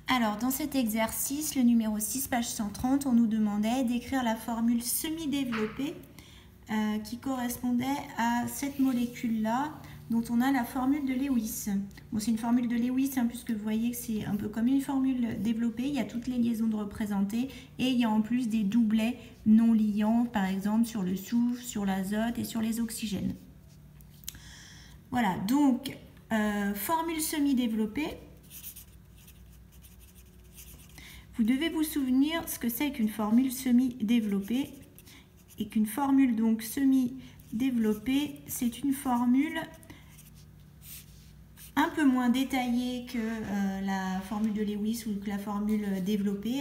Alors, dans cet exercice, le numéro 6, page 130, on nous demandait d'écrire la formule semi-développée qui correspondait à cette molécule-là, dont on a la formule de Lewis. Bon, c'est une formule de Lewis, puisque vous voyez que c'est un peu comme une formule développée. Il y a toutes les liaisons de représenter et il y a en plus des doublets non liants, par exemple sur le soufre, sur l'azote et sur les oxygènes. Voilà, donc formule semi-développée. Vous devez vous souvenir ce que c'est qu'une formule semi-développée. Et qu'une formule donc semi-développée, c'est une formule un peu moins détaillée que la formule de Lewis ou que la formule développée.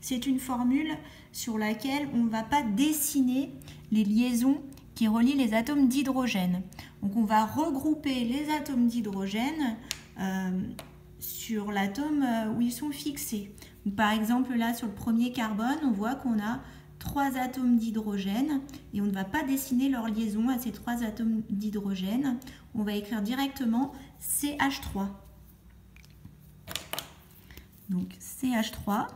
C'est une formule sur laquelle on ne va pas dessiner les liaisons qui relient les atomes d'hydrogène. Donc on va regrouper les atomes d'hydrogène sur l'atome où ils sont fixés. Donc, par exemple, là, sur le premier carbone, on voit qu'on a 3 atomes d'hydrogène et on ne va pas dessiner leur liaison à ces 3 atomes d'hydrogène. On va écrire directement CH3. Donc CH3,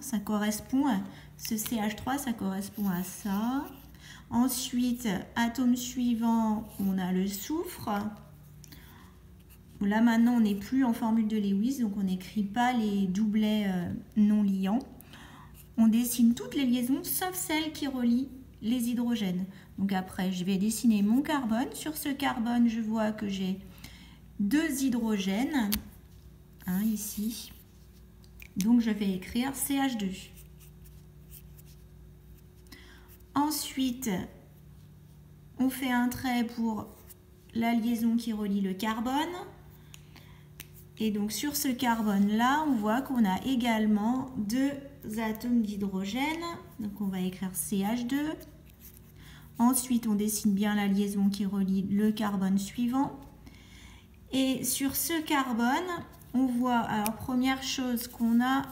ça correspond à ce CH3, ça correspond à ça. Ensuite, atome suivant, on a le soufre. Là maintenant, on n'est plus en formule de Lewis, donc on n'écrit pas les doublets non liants. On dessine toutes les liaisons sauf celles qui relient les hydrogènes. Donc après, je vais dessiner mon carbone. Sur ce carbone, je vois que j'ai 2 hydrogènes, ici. Donc je vais écrire CH2. Ensuite, on fait un trait pour la liaison qui relie le carbone. Et donc sur ce carbone-là, on voit qu'on a également 2 atomes d'hydrogène. Donc on va écrire CH2. Ensuite, on dessine bien la liaison qui relie le carbone suivant. Et sur ce carbone, on voit, alors première chose, qu'on a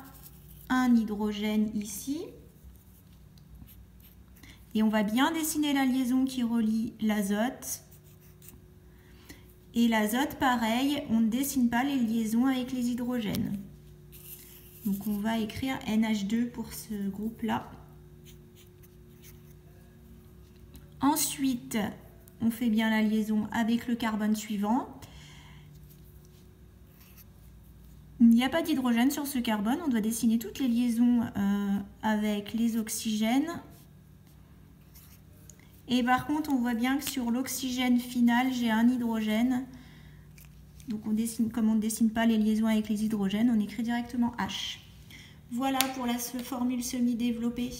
un hydrogène ici. Et on va bien dessiner la liaison qui relie l'azote. Et l'azote, pareil, on ne dessine pas les liaisons avec les hydrogènes. Donc on va écrire NH2 pour ce groupe-là. Ensuite, on fait bien la liaison avec le carbone suivant. Il n'y a pas d'hydrogène sur ce carbone, on doit dessiner toutes les liaisons avec les oxygènes. Et par contre, on voit bien que sur l'oxygène final, j'ai un hydrogène. Donc, comme on ne dessine pas les liaisons avec les hydrogènes, on écrit directement H. Voilà pour la formule semi-développée.